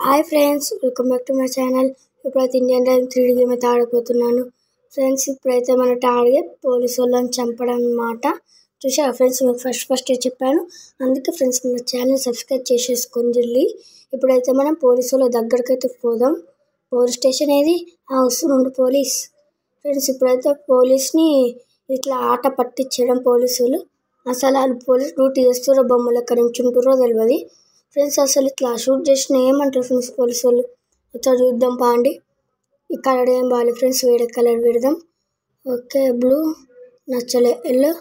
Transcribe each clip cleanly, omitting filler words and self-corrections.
Hi friends, welcome back to my channel. ఇప్పుడైతే Indian rhyme 3D game అయితే ఆడిపోతున్నాను friends. ఇప్పుడైతే మన టార్గెట్ పోలీసు వాళ్ళని చంపడం అన్నమాట. చూసారా ఫ్రెండ్స్, మీకు ఫస్ట్ చెప్పాను. అందుకే ఫ్రెండ్స్ మన ఛానల్ సబ్స్క్రైబ్ చేసేసుకొని ఇప్పుడైతే మనం పోలీసు వాళ్ళ దగ్గరికి అయితే పోదాం. పోలీస్ స్టేషన్ ఏది? వస్తుండు పోలీస్ ఫ్రెండ్స్. ఇప్పుడైతే పోలీస్ని ఇట్లా ఆట పట్టించడం పోలీసులు. అసలు వాళ్ళు పోలీస్ డ్యూటీ చేస్తారో బొమ్మలు ఎక్కడ నుంచి ఉంటుందో తెలియదు ఫ్రెండ్స్. అసలు ఇట్లా షూట్ చేసిన ఏమంటారు ఫ్రెండ్స్ పోలీసు వాళ్ళు? ఇట్లా చూద్దాం పాండి. ఈ కలర్ ఏం బాగాలేదు ఫ్రెండ్స్, వేరే కలర్ పెడదాం. ఓకే, బ్లూ నచ్చలే, ఎల్లో,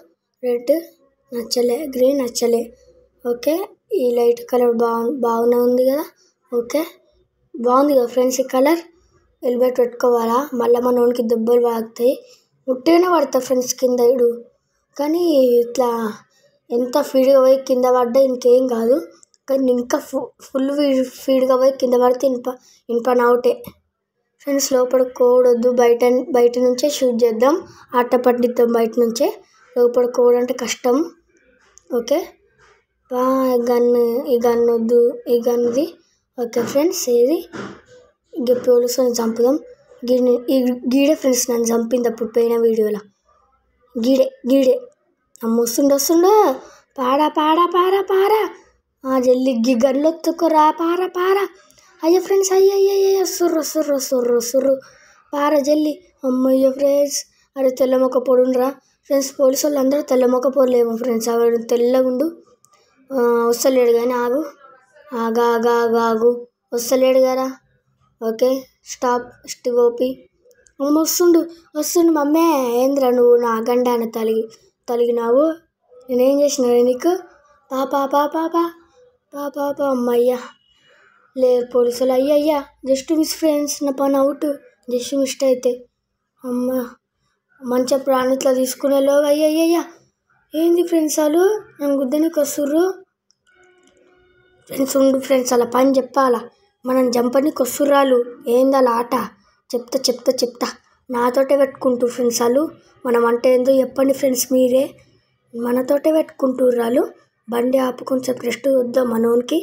రెడ్ నచ్చలే, గ్రీన్ నచ్చలే. ఓకే, ఈ లైట్ కలర్ బాగానే ఉంది కదా. ఓకే, బాగుంది కదా ఫ్రెండ్స్. ఈ కలర్ హెల్మెట్ పెట్టుకోవాలా? మళ్ళీ మన వానికి దెబ్బలు వాగుతాయి. ముట్టిగానే పడతా ఫ్రెండ్స్ కింద ఇడు. కానీ ఇట్లా ఎంత ఫీడ్గా పోయి కింద పడ్డా ఇంకేం కాదు. కానీ ఇంకా ఫుల్ ఫీడ్గా పోయి కింద పడితే ఇనుప అవుటే ఫ్రెండ్స్. లోపడుకోవద్దు, బయట నుంచే షూట్ చేద్దాం. ఆట పట్టిద్దాం బయట నుంచే. లోపడుకోవడంటే కష్టం. ఓకే, ఈ గన్ వద్దు, ఈ గన్ది. ఓకే ఫ్రెండ్స్, ఏది ఇంక పోలీసుని చంపుదాం. గీడే ఫ్రెండ్స్ నన్ను చంపింది అప్పుడు పోయిన వీడియోలో. గీడే వస్తుండ పారా జల్లి గన్లు ఎత్తుకురా, పారా. అయ్యో ఫ్రెండ్స్, అయ్యయ్య సుర్రు పారా జల్లి. అమ్మయ్యో ఫ్రెండ్స్, అరే తెల్లమొక్క పొడుండ్రా ఫ్రెండ్స్. పోలీసు వాళ్ళు అందరూ తెల్లమొక్క పొడలేము ఫ్రెండ్స్. ఆవిడ తెల్లగుండు. వస్తలేడు కానీ ఆగు వస్తలేడు కదా. ఓకే, స్టివోపి వస్తుండు. మమ్మే ఏంద్రా నువ్వు నా గండాన తలిగినావు? నేనేం చేసినా నీకు? పాపా అమ్మయ్యా లేరు పోలీసులు. అయ్యయ్యా జస్ట్ మిస్ ఫ్రెండ్స్, నా పని అవుట్. జస్ట్ మిస్ అయితే అమ్మ మంచి ప్రాణిట్లా తీసుకునేలోగా అయ్యయ్యా. ఏంది ఫ్రెండ్స్ వాళ్ళు నన్ను గుద్దనికి వస్తుర్రు ఫ్రెండ్స్. ఉండు ఫ్రెండ్స్, అలా పని చెప్పాలా? మనం జంపనికి వస్తుర్రాలు. ఏంది అలా ఆట? చెప్తా. నాతోటే పెట్టుకుంటూ ఫ్రెండ్స్ వాళ్ళు. మనం అంటే ఏందో చెప్పండి ఫ్రెండ్స్ మీరే. మనతోటే పెట్టుకుంటుర్రాలు. బండి ఆపు, కొంచెం రెస్ట్ వద్దాం మనోనికి.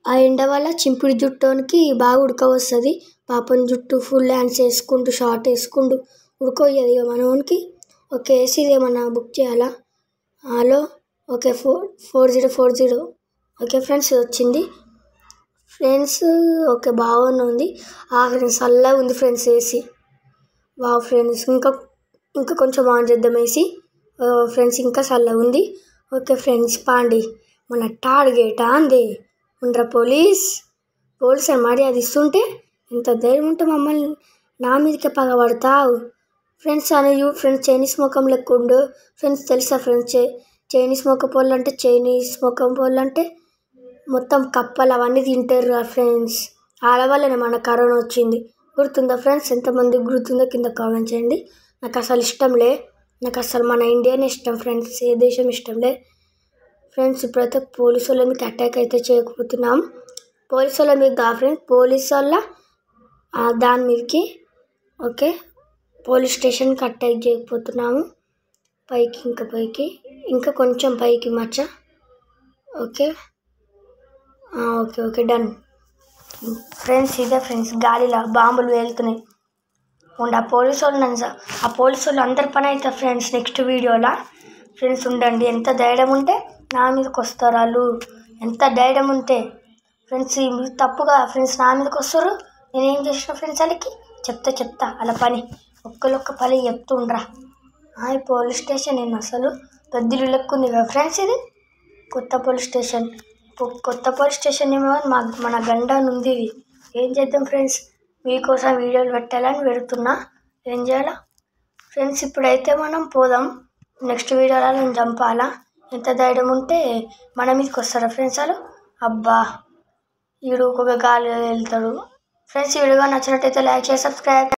ఆ ఎండ వల్ల చింపిడి జుట్టోనికి బాగా ఉడకవస్తుంది. పాపం జుట్టు ఫుల్ హ్యాండ్స్ వేసుకుంటూ షార్ట్ వేసుకుంటూ ఉడకొయ్యదు ఇక మనోనికి. ఓకే, ఏసీ ఏమన్నా బుక్ చేయాలా? Hello, okay 4040. ఓకే ఫ్రెండ్స్, వచ్చింది ఫ్రెండ్స్. ఓకే, బాగానే ఉంది. ఫ్రెండ్స్ చల్లగా ఉంది ఫ్రెండ్స్ ఏసీ. ఫ్రెండ్స్ ఇంకా కొంచెం ఆన్ చేద్దాం ఏసీ ఫ్రెండ్స్. ఇంకా చల్లగా ఉంది. ఓకే ఫ్రెండ్స్, పాండి మన టార్గెట్ అంది ఉండరా పోలీస్ అని మర్యాద ఇస్తుంటే ఇంత ధైర్యం ఉంటే మమ్మల్ని నా మీదకే పగబడతావు ఫ్రెండ్స్. అని ఫ్రెండ్స్ చైనీస్ ముఖం లెక్క ఉండు ఫ్రెండ్స్. తెలుసా ఫ్రెండ్స్, చైనీస్ ముఖం పోళ్ళు అంటే మొత్తం కప్పలు అవన్నీ తింటారు ఫ్రెండ్స్. ఆడవాళ్ళనే మన కరోనా వచ్చింది. గుర్తుందా ఫ్రెండ్స్? ఎంతమందికి గుర్తుందో కింద కామెంట్ చేయండి. నాకు అసలు ఇష్టంలే. నాకు అసలు మన ఇండియానే ఇష్టం ఫ్రెండ్స్, ఏ దేశం ఇష్టంలే ఫ్రెండ్స్. ఇప్పుడైతే పోలీసు వాళ్ళ మీకు అటాక్ అయితే చేయకపోతున్నాం. పోలీసు వాళ్ళ మీకు కా ఫ్రెండ్స్, పోలీసు వాళ్ళ దాని మీదకి. ఓకే, పోలీస్ స్టేషన్కి అటాక్ చేయకపోతున్నాము. పైకి ఇంకా కొంచెం పైకి మచ్చ. Okay done friends. ఇదే ఫ్రెండ్స్, గాలిలో బాంబులు వేలుతున్నాయి. ఆ పోలీసు వాళ్ళు అందరి పని అవుతారు ఫ్రెండ్స్ నెక్స్ట్ వీడియోలో ఫ్రెండ్స్. ఉండండి. ఎంత ధైర్యం ఉంటే నా మీదకి వస్తారు వాళ్ళు. ఎంత ధైర్యం ఉంటే ఫ్రెండ్స్. తప్పుగా ఫ్రెండ్స్ నా మీదకి వస్తారు. నేనేం చేసిన ఫ్రెండ్స్ వాళ్ళకి చెప్తా అలా పని. ఒక్క పని చెప్తుండ్రా. ఈ పోలీస్ స్టేషన్ నేను అసలు పెద్దలు లెక్కుంది కదా ఫ్రెండ్స్. ఇది కొత్త పోలీస్ స్టేషన్ ఏమో మన గండాన్ని ఉంది ఇది. ఏం చేద్దాం ఫ్రెండ్స్, మీకోసం వీడియోలు పెట్టాలని పెడుతున్నా. ఏం చేయాలా ఫ్రెండ్స్? ఇప్పుడైతే మనం పోదాం. నెక్స్ట్ వీడియోలో నేను చంపాలా. ఎంత ధైర్యం ఉంటే మన మీదకి వస్తారా ఫ్రెండ్స్ వాళ్ళు? అబ్బా ఈడు ఒక గాలి వెళ్తాడు ఫ్రెండ్స్. ఈ వీడియో నచ్చినట్టయితే లైక్ చేసి సబ్స్క్రైబ్.